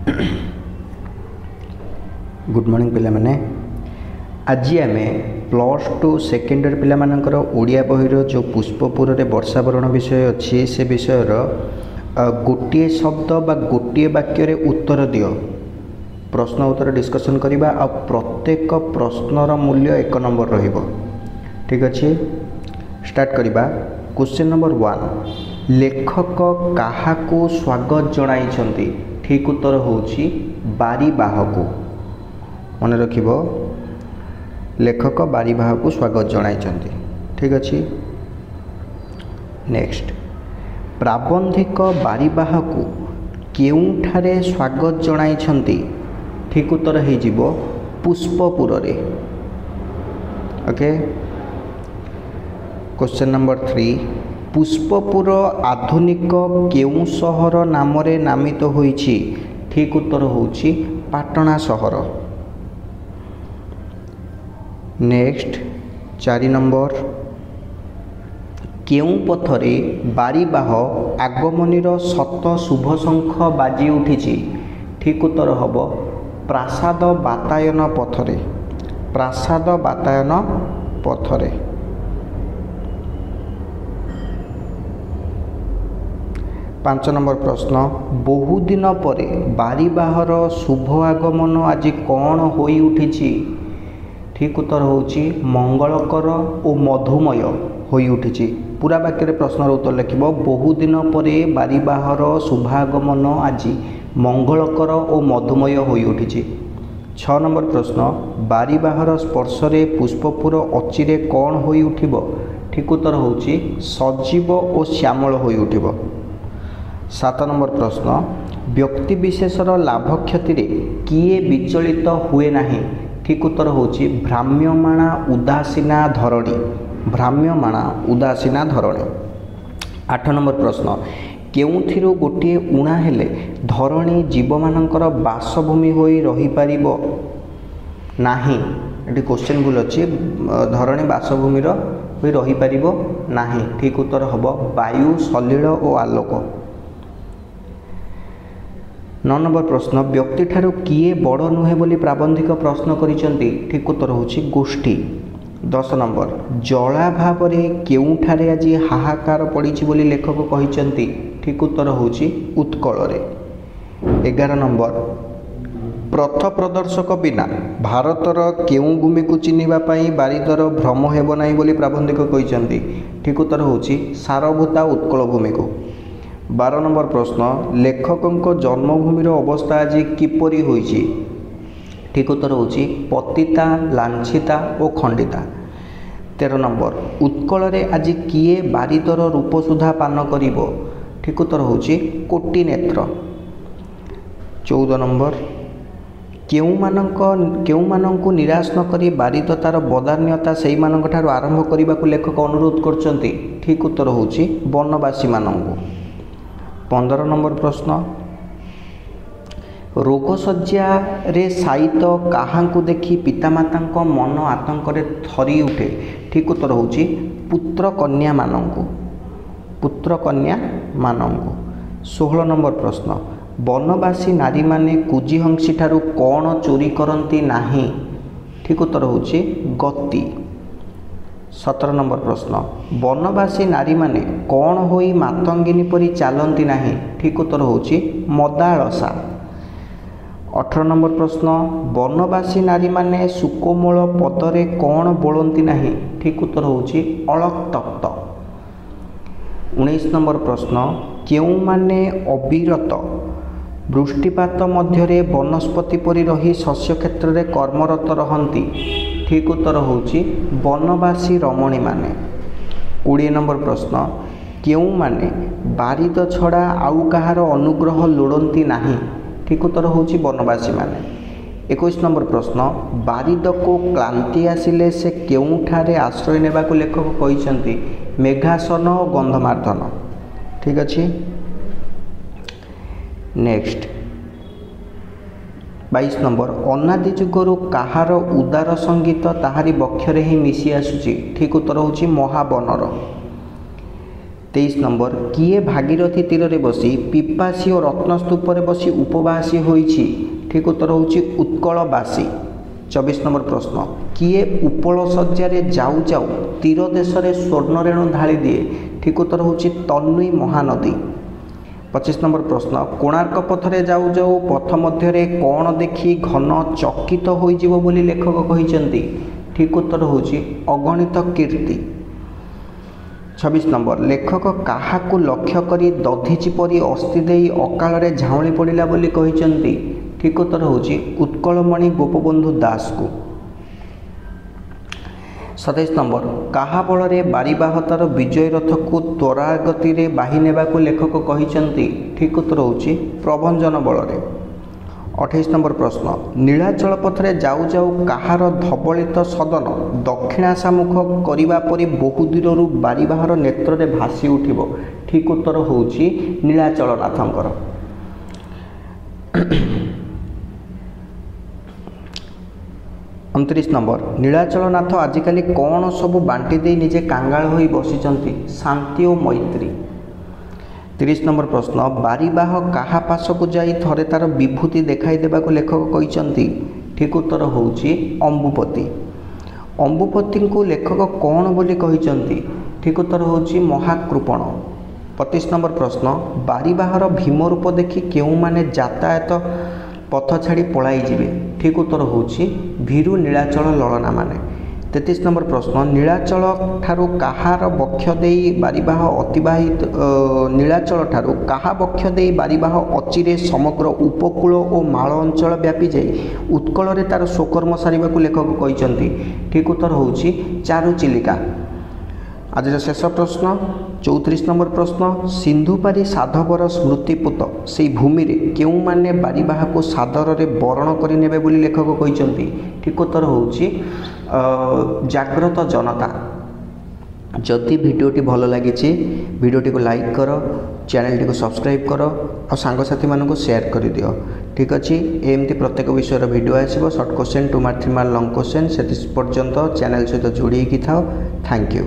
Good morning पिला माने आज आम +2 सेकेंड इयर पिला मानकर ओडिया बहिर जो पुष्पपुर रे वर्षावरण विषय अच्छी से विषयर गोटे शब्द बा गोटे वाक्य रे उत्तर दियो प्रश्न उत्तर डिस्कशन करवा आ प्रत्येक प्रश्नर मूल्य 1 नंबर रहिबो। ठीक अच्छे स्टार्ट करवा। क्वेश्चन नंबर 1 लेखक काहाकू स्वागत जणाइछंती। ठीक उत्तर होउची बारीबाहकू। मन रखिबो लेखक बारीबाहकू स्वागत जणाइछंती। ठीक अच्छे नेक्स्ट प्राबंधिक बारीबाहकू केउठारे स्वागत जणाइछंती। ठीक उत्तर हे जिवो पुष्पपुर रे। ओके क्वेश्चन नंबर 3 पुष्पपुर आधुनिक केउ सहर नामरे नामित होईछि। ठीक उत्तर होउछि पाटना सहर। नेक्स्ट 4 नंबर केउ पथरे बारीबाह आगमनीर सत शुभ शंख बाजी उठिछि। ठीक उत्तर हबो प्रासाद बातायन पथरे। प्रासाद बातायन पथरे। 5 नंबर प्रश्न बहुदिन परे बारीबाहर शुभ आगमन आज कौन होई उठिछि। ठीक उत्तर होउछि मंगलकर और मधुमय होई उठिछि। पूरा वाक्य रे प्रश्नर उत्तर लिखिबो बहुदिन परे बारीबाहर शुभागमन आज मंगलकर और मधुमय होई उठिछि। 6 नंबर प्रश्न बारीबाहर स्पर्शरे पुष्पपुर अचिरे कौन होई उठिबो। ठीक उत्तर होउछि सजीव और श्यामल होई उठिबो। 7 नंबर प्रश्न व्यक्ति विशेषर लाभ क्षति रे किए विचलित हुए नाही। ठीक उत्तर होउछि भ्राम्यमाणा उदासीना धरणी। भ्राम्यमाणा उदासीना धरणी। 8 नंबर प्रश्न केउथिरो गोटे उणा हेले धरणी जीव मानकर बासभूमि होई रही पारिबो नाही। एटी क्वेश्चन भूल अछि धरणी बासभूमिर होई रही पारिबो नाही। ठीक उत्तर हबो वायु सलिल और आलोक। 9 नंबर प्रश्न व्यक्ति ठारू किए बड़ नुहे बोली प्राबंधिक प्रश्न करिसेंती। ठीक उत्तर होछि गोष्ठी। 10 नंबर जला भावरे केउठारे आज हाहाकार पड़िछि बोली लेखक कहिसेंती। ठीक उत्तर होछि उत्कल रे। 11 नंबर प्रथ प्रदर्शक बिना भारतर केउ भूमि को चिन्हिबा पई बारिदर भ्रम हेबो नाही बोली प्राबंधिक कहिसेंती। ठीक उत्तर होछि सारभूता उत्कल भूमि को। 12 नंबर प्रश्न लेखकों जन्मभूमिर अवस्था आज किपरि होइछि। ठीक उत्तर होछि पतिता लांछिता और खंडिता। 13 नंबर उत्कल रे आज किए बारिदर रूप सुधा पान करिवो। ठीक उत्तर होछि कोटि नेत्र। 14 नंबर केउमानंकु निराश न करी बारिद तार बदान्यता सेई मानक ठारू आरंभ करिबाकू लेखक अनुरोध करचंती। ठीक उत्तर होछि वनवासी मानंकु। 15 नंबर प्रश्न रोगशज्या रे साइत काहांकु देखी पितामाता मन आतंक रे थरी उठे। ठीक उत्तर होछि पुत्र कन्या मानंकु। पुत्र कन्या मानंकु। 16 नंबर प्रश्न वनवासी नारी माने कुजीहंसी ठारू कौन चोरी करती नाही। ठीक उत्तर होछि गति। 17 नंबर प्रश्न वनवासी नारी माने कौन होई मातंगिनी परी चालती नाही। ठीक उत्तर होछि मदालसा। 18 नंबर प्रश्न वनवासी नारी माने सुकोमल पदरे कौन बोलती नाही। ठीक उत्तर होछि अलक्तप्त। 19 नंबर प्रश्न केउ माने अविरत वृष्टिपात मध्यरे वनस्पति परी रही शस्य क्षेत्र रे कर्मरत रहंती। ठीक उत्तर होछि वनवासी रमणी माने। 20 नंबर प्रश्न केउ माने बारिद छड़ा आउ कहार अनुग्रह लोड़ती नाही। ठीक उत्तर होछि वनवासी माने। 21 नंबर प्रश्न बारिद को क्लांति आसिले से केउठारे आश्रय नेबाकू लेखक कहिसेंती मेघासन और गंधमार्दन। ठीक अछि नेक्स्ट 22 नंबर अनादि जुगरु काहार उदार संगीत ताहारी बक्षरे ही मिसी आसुची। ठीक उत्तर होछि महाबनर। 23 नंबर किए भागीरथी तीर में बसी पिपासी और रत्नस्तूप बसी उपवासी होइछि ठीक उत्तर होउछि उत्कलवासी 24 नंबर प्रश्न किए उपल सज्जार जाऊ जाऊ तीर देश में स्वर्ण रेणु ढाली दिए ठीक उत्तर होउछि तन्वी महानदी 25 नंबर प्रश्न कोणार्क पथरे जाऊ जाऊ पथ मध्य कौन देखि घन चकित होइजिवो बोली लेखक कहिसेंती ठीक उत्तर होउछि अगणित कीर्ति 26 नंबर लेखक काहाकू लक्ष्य करी दधिची परी अस्थि देई अकाल रे झाउली पड़िला बोली कहिसेंती ठीक उत्तर होउछि उत्कलमणि गोपबंधु दास को 27 नंबर काहा बल बारीबाहतार विजय रथ को त्वरागति रे बाही नेबा को लेखक कहिसेंती ठीक उत्तर होउछि प्रभंजन बल रे 28 नंबर प्रश्न नीलाचल पथरे जाऊ जाऊ काहार धबलित सदन दक्षिणाशामुख करिबा परी बहु दूररू बारीबाहर नेत्र रे भासी उठिबो ठीक उत्तर होउछि नीलाचलनाथंकर 29 नंबर नीलाचलनाथ आजिकाली कौन सब बांटी दे निजे कांगाल होई बसिचंती शांति और मैत्री 30 नंबर प्रश्न बारीबाह काहा पास को जाई थरे तार विभूति देखाई देबा को लेखक कहिचंती ठीक उत्तर होउछि अंबुपति अंबुपति को लेखक कौन बोली कहिचंती ठीक उत्तर होउछि महाकृपण 25 नंबर प्रश्न बारीबाहर भीम रूप देखि केउ माने यातायात पथ छाड़ी पलाई जिवे ठीक उत्तर होउछि भीरु नीलाचल ललना माने 33 नंबर प्रश्न नीलाचल ठारू काहार बक्ष देई बारीबाह अतिबाहित नीलाचल ठारू काहा बक्ष देई बारीबाह अचिरे समग्र उपकूल और माଳ अंचल व्यापी जाई उत्कल रे तार स्वकर्म सारिबा को लेखक कहिचंती ठीक उत्तर होउछि चारु चिलिका आज शेष प्रश्न 34 नंबर प्रश्न सिंधुपारी साधवर स्मृतिपुत से भूमि रे केउ माने बारीबाह को सादर रे बरण करि नेबे बोली लेखक कहिचंती ठीक उत्तर होउछि जाग्रत जनता जदि भिडियोटी भल लगी भिडियोटी को लाइक कर चैनल को सब्सक्राइब कर और सांगसाथी मानक शेयर कर दियो ठीक अच्छे एमती प्रत्येक विषय भिडियो आसो short question 2 mark 3 mark long question से पर्यंत चैनल सहित जोड़ी था थैंक यू।